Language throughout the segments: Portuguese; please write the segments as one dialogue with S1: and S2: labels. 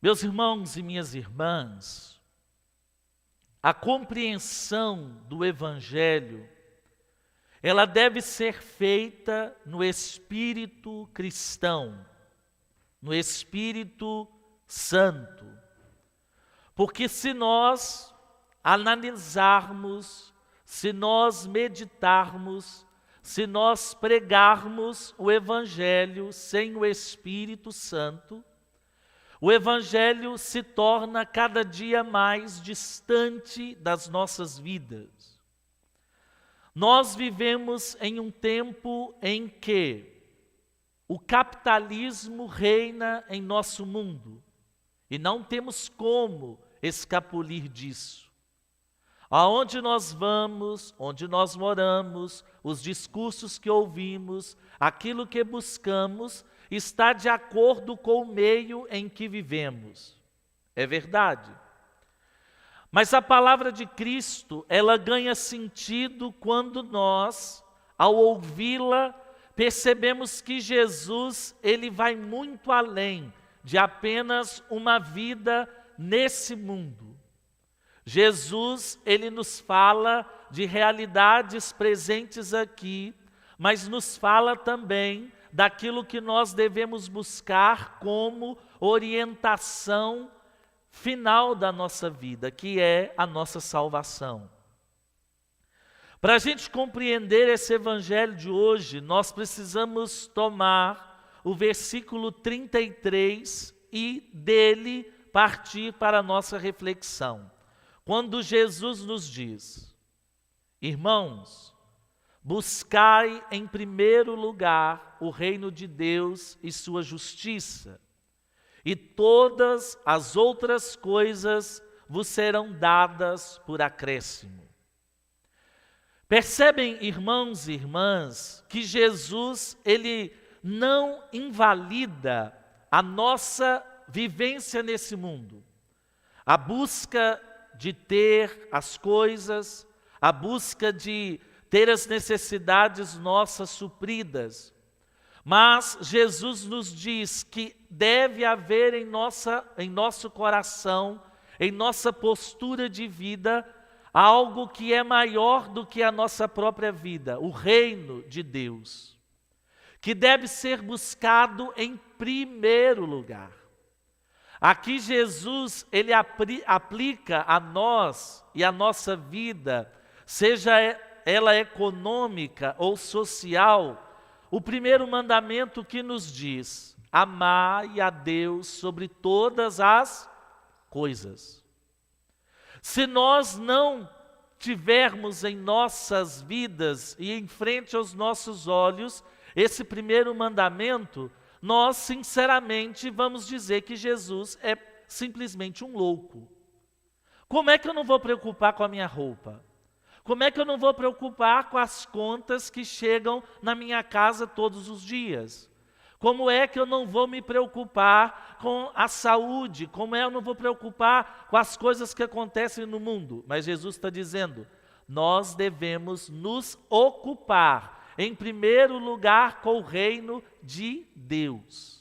S1: Meus irmãos e minhas irmãs, a compreensão do Evangelho, ela deve ser feita no espírito cristão, no Espírito Santo. Porque se nós analisarmos, se nós meditarmos, se nós pregarmos o Evangelho sem o Espírito Santo, o Evangelho se torna cada dia mais distante das nossas vidas. Nós vivemos em um tempo em que o capitalismo reina em nosso mundo e não temos como escapulir disso. Aonde nós vamos, onde nós moramos, os discursos que ouvimos, aquilo que buscamos, está de acordo com o meio em que vivemos. É verdade. Mas a palavra de Cristo, ela ganha sentido quando nós, ao ouvi-la, percebemos que Jesus, ele vai muito além de apenas uma vida nesse mundo. Jesus, ele nos fala de realidades presentes aqui, mas nos fala também daquilo que nós devemos buscar como orientação final da nossa vida, que é a nossa salvação. Para a gente compreender esse evangelho de hoje, nós precisamos tomar o versículo 33 e dele partir para a nossa reflexão. Quando Jesus nos diz: irmãos, buscai em primeiro lugar o reino de Deus e sua justiça, e todas as outras coisas vos serão dadas por acréscimo. Percebem, irmãos e irmãs, que Jesus, ele não invalida a nossa vivência nesse mundo. A busca de ter as coisas, a busca de ter as necessidades nossas supridas. Mas Jesus nos diz que deve haver em nosso coração, em nossa postura de vida, algo que é maior do que a nossa própria vida, o reino de Deus, que deve ser buscado em primeiro lugar. Aqui Jesus, ele aplica a nós e a nossa vida, seja ela econômica ou social, o primeiro mandamento que nos diz: amai a Deus sobre todas as coisas. Se nós não tivermos em nossas vidas e em frente aos nossos olhos esse primeiro mandamento, nós sinceramente vamos dizer que Jesus é simplesmente um louco. Como é que eu não vou preocupar com a minha roupa? Como é que eu não vou preocupar com as contas que chegam na minha casa todos os dias? Como é que eu não vou me preocupar com a saúde? Como é que eu não vou preocupar com as coisas que acontecem no mundo? Mas Jesus está dizendo, nós devemos nos ocupar, em primeiro lugar, com o reino de Deus.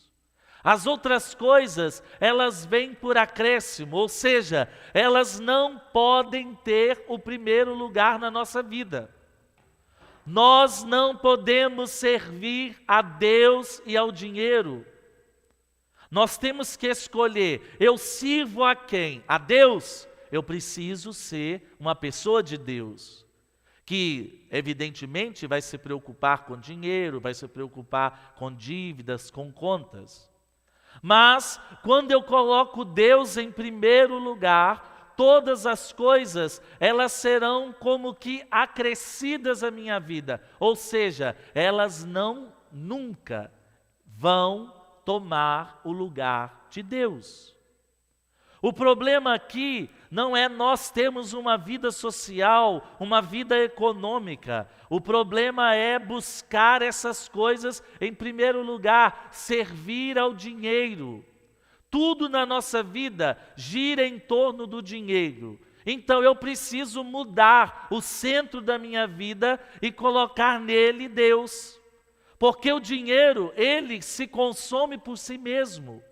S1: As outras coisas, elas vêm por acréscimo, ou seja, elas não podem ter o primeiro lugar na nossa vida. Nós não podemos servir a Deus e ao dinheiro. Nós temos que escolher, eu sirvo a quem? A Deus? Eu preciso ser uma pessoa de Deus, que evidentemente vai se preocupar com dinheiro, vai se preocupar com dívidas, com contas. Mas quando eu coloco Deus em primeiro lugar, todas as coisas, elas serão como que acrescidas à minha vida. Ou seja, elas nunca vão tomar o lugar de Deus. O problema aqui não é nós termos uma vida social, uma vida econômica. O problema é buscar essas coisas em primeiro lugar, servir ao dinheiro. Tudo na nossa vida gira em torno do dinheiro. Então eu preciso mudar o centro da minha vida e colocar nele Deus. Porque o dinheiro, ele se consome por si mesmo.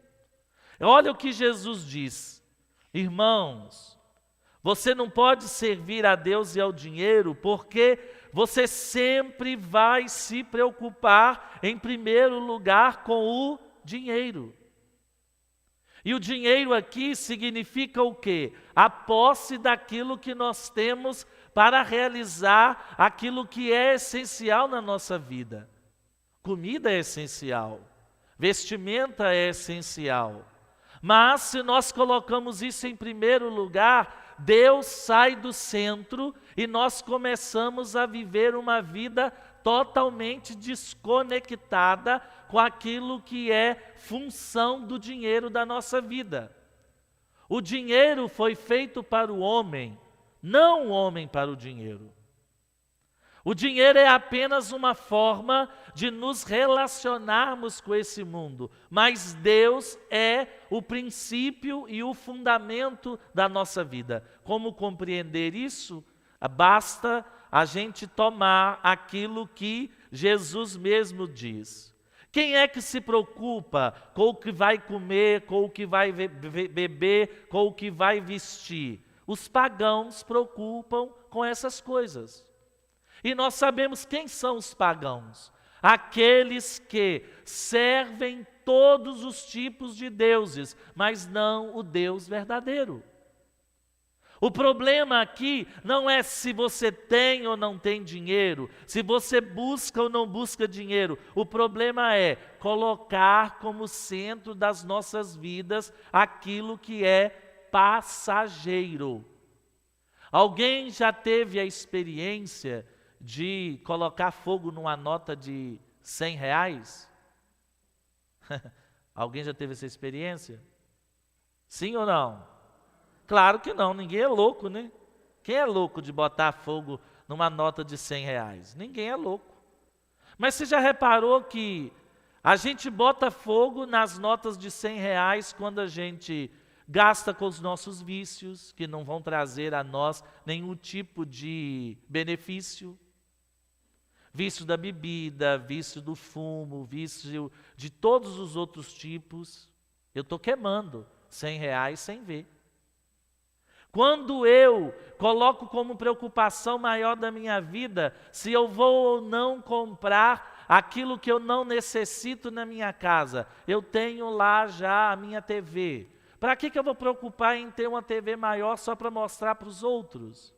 S1: Olha o que Jesus diz: irmãos, você não pode servir a Deus e ao dinheiro, porque você sempre vai se preocupar, em primeiro lugar, com o dinheiro. E o dinheiro aqui significa o quê? A posse daquilo que nós temos para realizar aquilo que é essencial na nossa vida. Comida é essencial, vestimenta é essencial. Mas se nós colocamos isso em primeiro lugar, Deus sai do centro e nós começamos a viver uma vida totalmente desconectada com aquilo que é função do dinheiro da nossa vida. O dinheiro foi feito para o homem, não o homem para o dinheiro. O dinheiro é apenas uma forma de nos relacionarmos com esse mundo, mas Deus é o princípio e o fundamento da nossa vida. Como compreender isso? Basta a gente tomar aquilo que Jesus mesmo diz. Quem é que se preocupa com o que vai comer, com o que vai beber, com o que vai vestir? Os pagãos preocupam com essas coisas. E nós sabemos quem são os pagãos. Aqueles que servem todos os tipos de deuses, mas não o Deus verdadeiro. O problema aqui não é se você tem ou não tem dinheiro, se você busca ou não busca dinheiro. O problema é colocar como centro das nossas vidas aquilo que é passageiro. Alguém já teve a experiência de colocar fogo numa nota de R$100? Alguém já teve essa experiência? Sim ou não? Claro que não, ninguém é louco, né? Quem é louco de botar fogo numa nota de R$100? Ninguém é louco. Mas você já reparou que a gente bota fogo nas notas de R$100 quando a gente gasta com os nossos vícios, que não vão trazer a nós nenhum tipo de benefício. Vício da bebida, vício do fumo, vício de todos os outros tipos. Eu estou queimando R$100 sem ver. Quando eu coloco como preocupação maior da minha vida se eu vou ou não comprar aquilo que eu não necessito na minha casa, eu tenho lá já a minha TV. Para que eu vou preocupar em ter uma TV maior só para mostrar para os outros?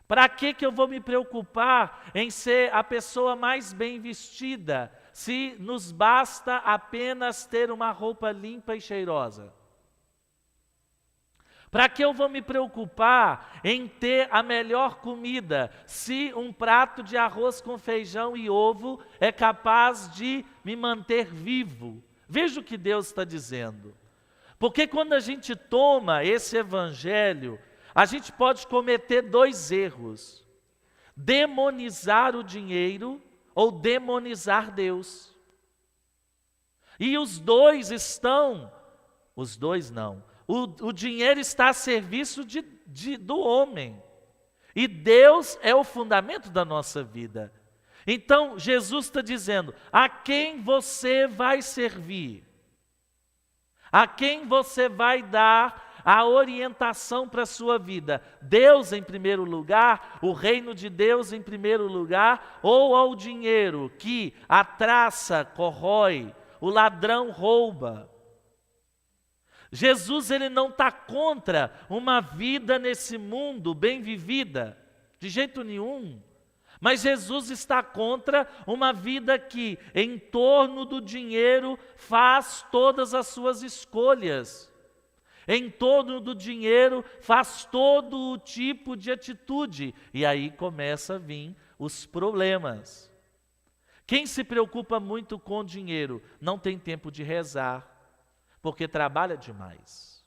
S1: Para que eu vou me preocupar em ser a pessoa mais bem vestida, se nos basta apenas ter uma roupa limpa e cheirosa? Para que eu vou me preocupar em ter a melhor comida, se um prato de arroz com feijão e ovo é capaz de me manter vivo? Veja o que Deus está dizendo. Porque quando a gente toma esse evangelho, a gente pode cometer dois erros: demonizar o dinheiro ou demonizar Deus. E os dois não. O dinheiro está a serviço do homem. E Deus é o fundamento da nossa vida. Então, Jesus está dizendo: a quem você vai servir? A quem você vai dar a orientação para a sua vida? Deus em primeiro lugar, o reino de Deus em primeiro lugar, ou ao dinheiro que a traça corrói, o ladrão rouba? Jesus, ele não está contra uma vida nesse mundo bem vivida, de jeito nenhum. Mas Jesus está contra uma vida que, em torno do dinheiro, faz todas as suas escolhas. Em torno do dinheiro, faz todo o tipo de atitude. E aí começa a vir os problemas. Quem se preocupa muito com dinheiro não tem tempo de rezar, porque trabalha demais.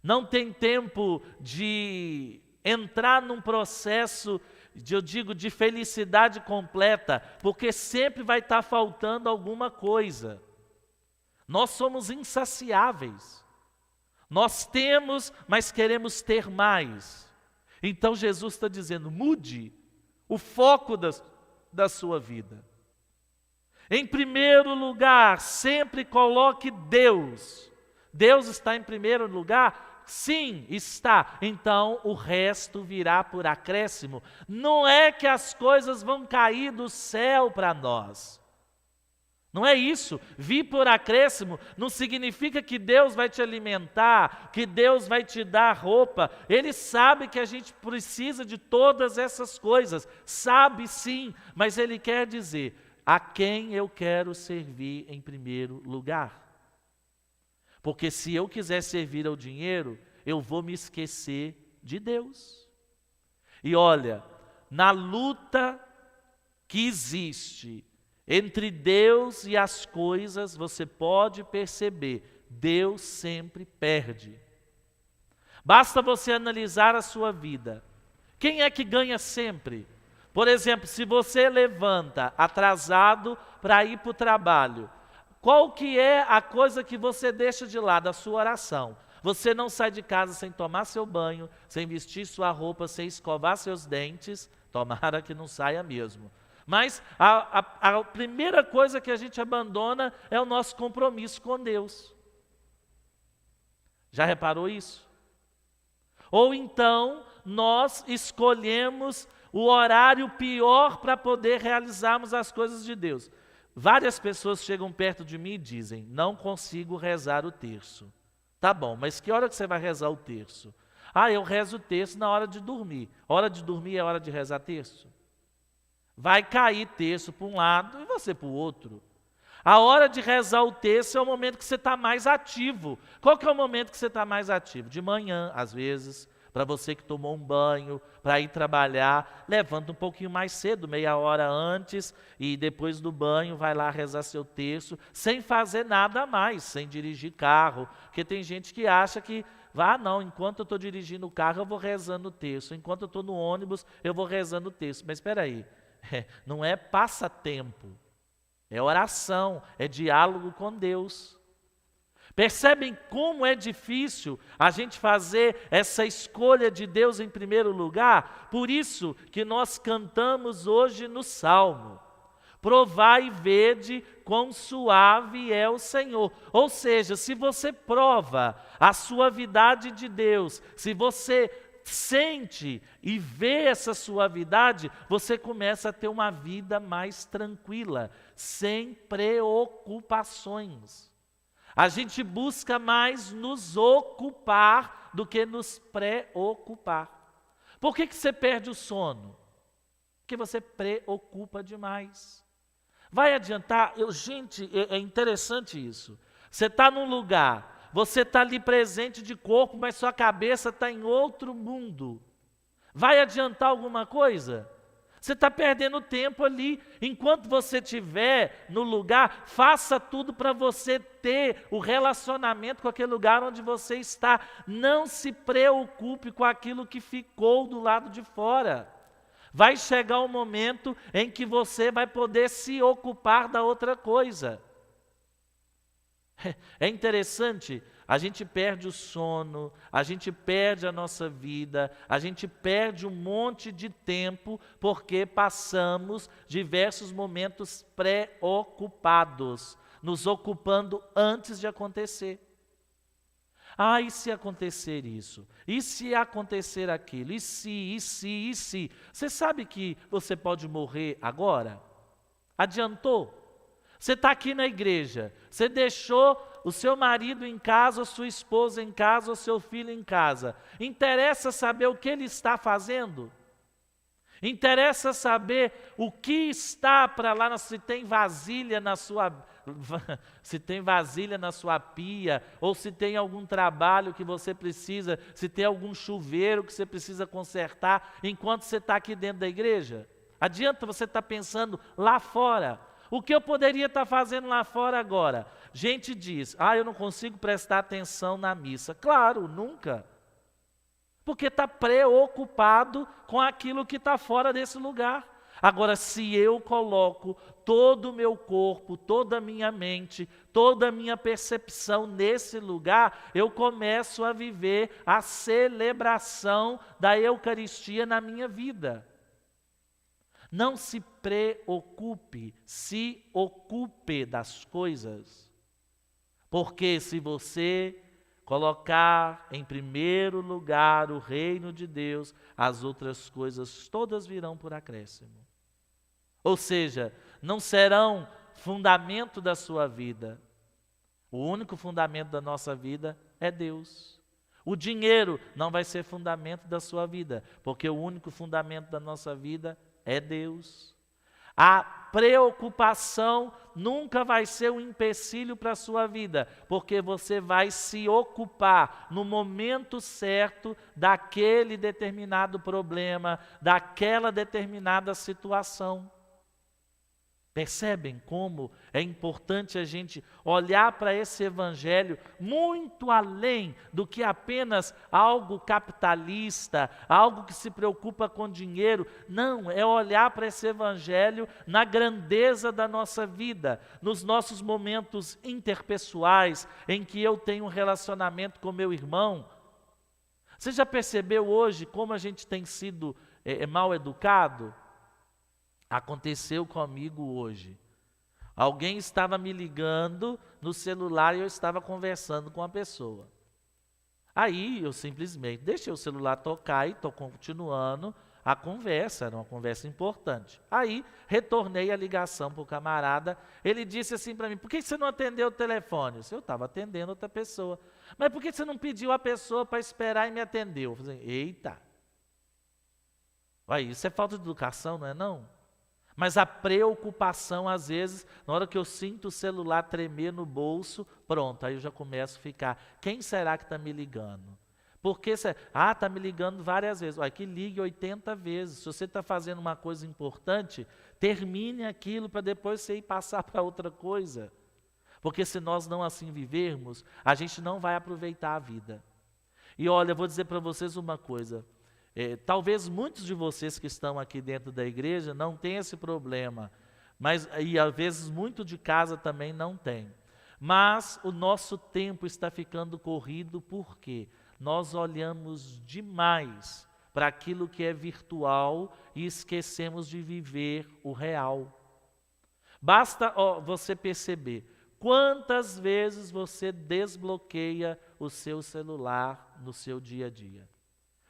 S1: Não tem tempo de entrar num processo, de felicidade completa, porque sempre vai estar faltando alguma coisa. Nós somos insaciáveis. Nós temos, mas queremos ter mais. Então Jesus está dizendo: mude o foco da sua vida. Em primeiro lugar, sempre coloque Deus. Deus está em primeiro lugar? Sim, está. Então o resto virá por acréscimo. Não é que as coisas vão cair do céu para nós. Não é isso. Vir por acréscimo não significa que Deus vai te alimentar, que Deus vai te dar roupa. Ele sabe que a gente precisa de todas essas coisas. Sabe sim, mas Ele quer dizer: a quem eu quero servir em primeiro lugar. Porque se eu quiser servir ao dinheiro, eu vou me esquecer de Deus. E olha, na luta que existe entre Deus e as coisas, você pode perceber, Deus sempre perde. Basta você analisar a sua vida. Quem é que ganha sempre? Por exemplo, se você levanta atrasado para ir para o trabalho, qual que é a coisa que você deixa de lado? A sua oração. Você não sai de casa sem tomar seu banho, sem vestir sua roupa, sem escovar seus dentes. Tomara que não saia mesmo. Mas a primeira coisa que a gente abandona é o nosso compromisso com Deus. Já reparou isso? Ou então, nós escolhemos o horário pior para poder realizarmos as coisas de Deus. Várias pessoas chegam perto de mim e dizem: não consigo rezar o terço. Tá bom, mas que hora que você vai rezar o terço? Ah, eu rezo o terço na hora de dormir. Hora de dormir é hora de rezar terço? Vai cair terço para um lado e você para o outro. A hora de rezar o terço é o momento que você está mais ativo. Qual que é o momento que você está mais ativo? De manhã, às vezes, para você que tomou um banho, para ir trabalhar, levanta um pouquinho mais cedo, meia hora antes, e depois do banho vai lá rezar seu terço, sem fazer nada a mais, sem dirigir carro. Porque tem gente que acha que, não, enquanto eu estou dirigindo o carro eu vou rezando o terço, enquanto eu estou no ônibus eu vou rezando o terço. Mas espera aí, não é passatempo, é oração, é diálogo com Deus. Percebem como é difícil a gente fazer essa escolha de Deus em primeiro lugar? Por isso que nós cantamos hoje no Salmo: provai e vede quão suave é o Senhor. Ou seja, se você prova a suavidade de Deus, se você sente e vê essa suavidade, você começa a ter uma vida mais tranquila, sem preocupações. A gente busca mais nos ocupar do que nos preocupar. Por que você perde o sono? Porque você preocupa demais. Vai adiantar? Gente, é interessante isso. Você está num lugar, você está ali presente de corpo, mas sua cabeça está em outro mundo. Vai adiantar alguma coisa? Você está perdendo tempo ali. Enquanto você estiver no lugar, faça tudo para você ter o relacionamento com aquele lugar onde você está. Não se preocupe com aquilo que ficou do lado de fora. Vai chegar um momento em que você vai poder se ocupar da outra coisa. É interessante, a gente perde o sono, a gente perde a nossa vida, a gente perde um monte de tempo porque passamos diversos momentos preocupados, nos ocupando antes de acontecer. Ah, e se acontecer isso? E se acontecer aquilo? E se? Você sabe que você pode morrer agora? Adiantou? Você está aqui na igreja, você deixou o seu marido em casa, a sua esposa em casa, o seu filho em casa. Interessa saber o que ele está fazendo? Interessa saber o que está para lá, se tem vasilha na sua pia, ou se tem algum trabalho que você precisa, se tem algum chuveiro que você precisa consertar, enquanto você está aqui dentro da igreja? Adianta você estar pensando lá fora. O que eu poderia estar fazendo lá fora agora? Gente diz: eu não consigo prestar atenção na missa. Claro, nunca. Porque está preocupado com aquilo que está fora desse lugar. Agora, se eu coloco todo o meu corpo, toda a minha mente, toda a minha percepção nesse lugar, eu começo a viver a celebração da Eucaristia na minha vida. Não se preocupe, se ocupe das coisas. Porque se você colocar em primeiro lugar o reino de Deus, as outras coisas todas virão por acréscimo. Ou seja, não serão fundamento da sua vida. O único fundamento da nossa vida é Deus. O dinheiro não vai ser fundamento da sua vida, porque o único fundamento da nossa vida é Deus. A preocupação nunca vai ser um empecilho para a sua vida, porque você vai se ocupar no momento certo daquele determinado problema, daquela determinada situação. Percebem como é importante a gente olhar para esse evangelho muito além do que apenas algo capitalista, algo que se preocupa com dinheiro. Não, é olhar para esse evangelho na grandeza da nossa vida, nos nossos momentos interpessoais, em que eu tenho um relacionamento com meu irmão. Você já percebeu hoje como a gente tem sido mal educado? Aconteceu comigo hoje. Alguém estava me ligando no celular e eu estava conversando com a pessoa. Aí eu simplesmente deixei o celular tocar e estou continuando a conversa, era uma conversa importante. Aí retornei a ligação para o camarada, ele disse assim para mim: por que você não atendeu o telefone? Eu estava atendendo outra pessoa. Mas por que você não pediu a pessoa para esperar e me atendeu? Eu falei: eita, aí, isso é falta de educação, não é não? Mas a preocupação, às vezes, na hora que eu sinto o celular tremer no bolso, pronto, aí eu já começo a ficar: quem será que está me ligando? Porque, está me ligando várias vezes. Olha, que ligue 80 vezes. Se você está fazendo uma coisa importante, termine aquilo para depois você ir passar para outra coisa. Porque se nós não assim vivermos, a gente não vai aproveitar a vida. E olha, eu vou dizer para vocês uma coisa. Talvez muitos de vocês que estão aqui dentro da igreja não tenham esse problema, mas e às vezes muito de casa também não tem. Mas o nosso tempo está ficando corrido porque nós olhamos demais para aquilo que é virtual e esquecemos de viver o real. Basta você perceber quantas vezes você desbloqueia o seu celular no seu dia a dia.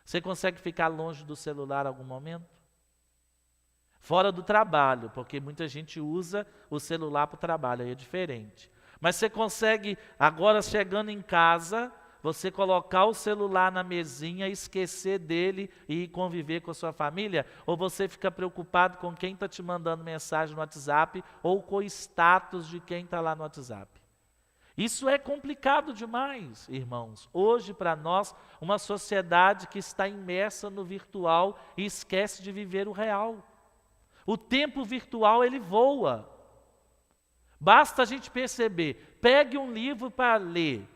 S1: Você consegue ficar longe do celular algum momento? Fora do trabalho, porque muita gente usa o celular para o trabalho, aí é diferente. Mas você consegue, agora chegando em casa, você colocar o celular na mesinha, esquecer dele e conviver com a sua família? Ou você fica preocupado com quem está te mandando mensagem no WhatsApp ou com o status de quem está lá no WhatsApp? Isso é complicado demais, irmãos. Hoje, para nós, uma sociedade que está imersa no virtual e esquece de viver o real. O tempo virtual, ele voa. Basta a gente perceber, pegue um livro para ler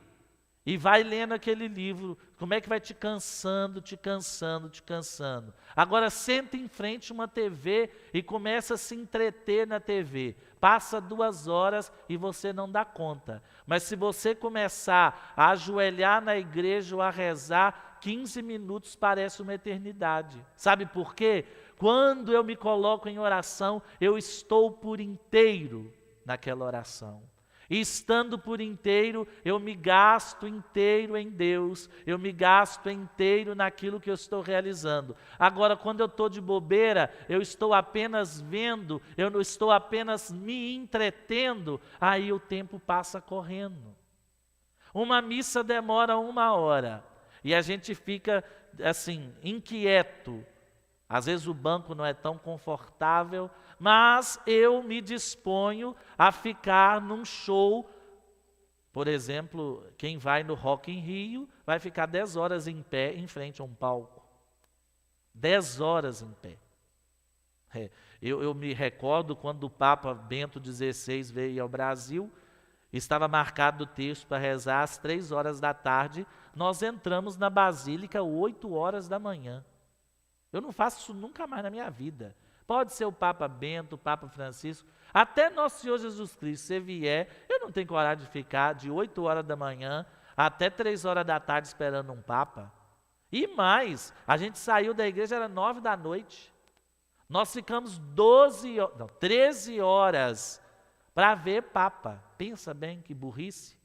S1: e vai lendo aquele livro, como é que vai te cansando, te cansando, te cansando. Agora senta em frente a uma TV e começa a se entreter na TV. Passa 2 horas e você não dá conta. Mas se você começar a ajoelhar na igreja ou a rezar, 15 minutos parece uma eternidade. Sabe por quê? Quando eu me coloco em oração, eu estou por inteiro naquela oração. E estando por inteiro, eu me gasto inteiro em Deus, eu me gasto inteiro naquilo que eu estou realizando. Agora, quando eu estou de bobeira, eu estou apenas vendo, eu não estou apenas me entretendo, aí o tempo passa correndo. Uma missa demora 1 hora, e a gente fica assim, inquieto. Às vezes o banco não é tão confortável, mas eu me disponho a ficar num show. Por exemplo, quem vai no Rock in Rio vai ficar 10 horas em pé em frente a um palco. 10 horas em pé. Eu me recordo quando o Papa Bento XVI veio ao Brasil, estava marcado o texto para rezar às 3 horas da tarde, nós entramos na Basílica 8 horas da manhã. Eu não faço isso nunca mais na minha vida. Pode ser o Papa Bento, o Papa Francisco, até Nosso Senhor Jesus Cristo, se vier, eu não tenho coragem de ficar de 8 horas da manhã até 3 horas da tarde esperando um Papa. E mais, a gente saiu da igreja, era 9 da noite. Nós ficamos 13 horas para ver Papa. Pensa bem, que burrice.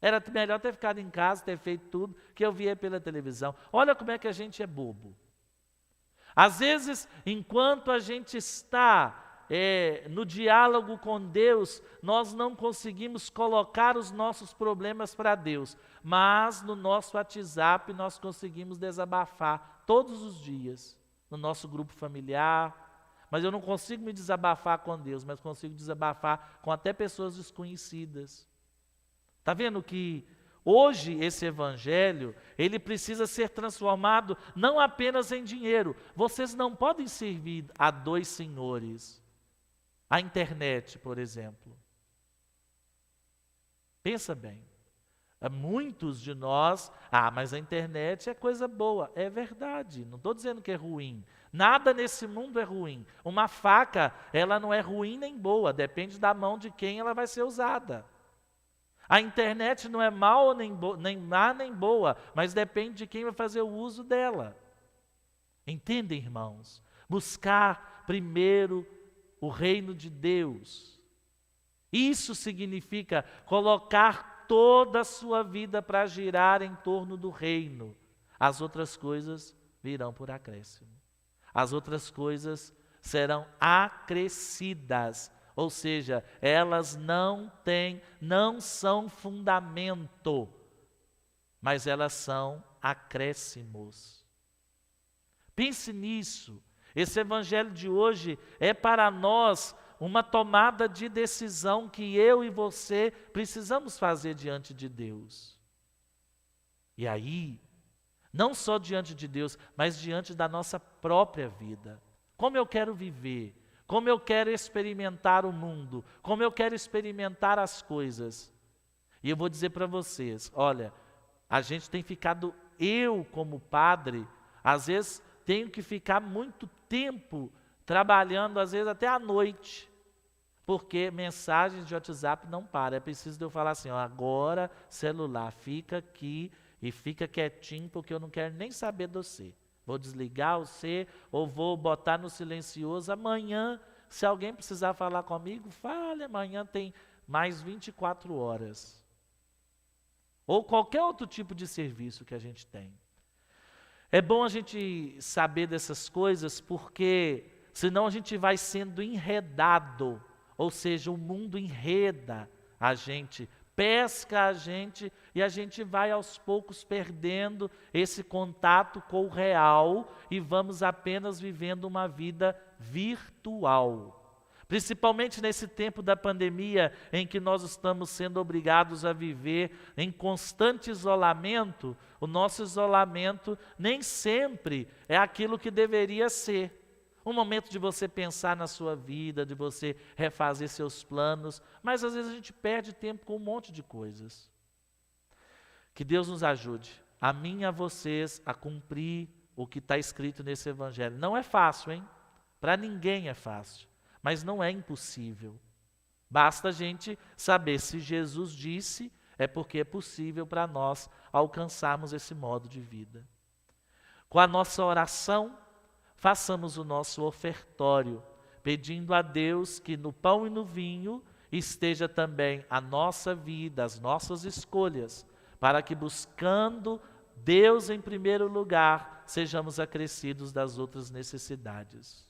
S1: Era melhor ter ficado em casa, ter feito tudo, que eu via pela televisão. Olha como é que a gente é bobo. Às vezes, enquanto a gente está no diálogo com Deus, nós não conseguimos colocar os nossos problemas para Deus, mas no nosso WhatsApp nós conseguimos desabafar todos os dias, no nosso grupo familiar, mas eu não consigo me desabafar com Deus, mas consigo desabafar com até pessoas desconhecidas. Está vendo que hoje esse evangelho, ele precisa ser transformado não apenas em dinheiro. Vocês não podem servir a dois senhores. A internet, por exemplo. Pensa bem. Muitos de nós, mas a internet é coisa boa. É verdade, não estou dizendo que é ruim. Nada nesse mundo é ruim. Uma faca, ela não é ruim nem boa, depende da mão de quem ela vai ser usada. A internet não é mal nem má nem boa, mas depende de quem vai fazer o uso dela. Entendem, irmãos? Buscar primeiro o reino de Deus. Isso significa colocar toda a sua vida para girar em torno do reino. As outras coisas virão por acréscimo. As outras coisas serão acrescidas. Ou seja, elas não são fundamento, mas elas são acréscimos. Pense nisso. Esse evangelho de hoje é para nós uma tomada de decisão que eu e você precisamos fazer diante de Deus. E aí, não só diante de Deus, mas diante da nossa própria vida. Como eu quero viver? Como eu quero experimentar o mundo, como eu quero experimentar as coisas. E eu vou dizer para vocês, olha, a gente tem ficado, eu como padre, às vezes tenho que ficar muito tempo trabalhando, às vezes até à noite, porque mensagens de WhatsApp não param. É preciso de eu falar assim, agora celular, fica aqui e fica quietinho, porque eu não quero nem saber de você. Vou desligar você ou vou botar no silencioso. Amanhã, se alguém precisar falar comigo, fale. Amanhã tem mais 24 horas. Ou qualquer outro tipo de serviço que a gente tem. É bom a gente saber dessas coisas, porque senão a gente vai sendo enredado. Ou seja, o mundo enreda a gente, pesca a gente e a gente vai aos poucos perdendo esse contato com o real e vamos apenas vivendo uma vida virtual. Principalmente nesse tempo da pandemia em que nós estamos sendo obrigados a viver em constante isolamento, o nosso isolamento nem sempre é aquilo que deveria ser. Um momento de você pensar na sua vida, de você refazer seus planos, mas às vezes a gente perde tempo com um monte de coisas. Que Deus nos ajude, a mim e a vocês, a cumprir o que está escrito nesse evangelho. Não é fácil, hein? Para ninguém é fácil, mas não é impossível. Basta a gente saber se Jesus disse, é porque é possível para nós alcançarmos esse modo de vida. Com a nossa oração, façamos o nosso ofertório, pedindo a Deus que no pão e no vinho esteja também a nossa vida, as nossas escolhas, para que buscando Deus em primeiro lugar, sejamos acrescidos das outras necessidades.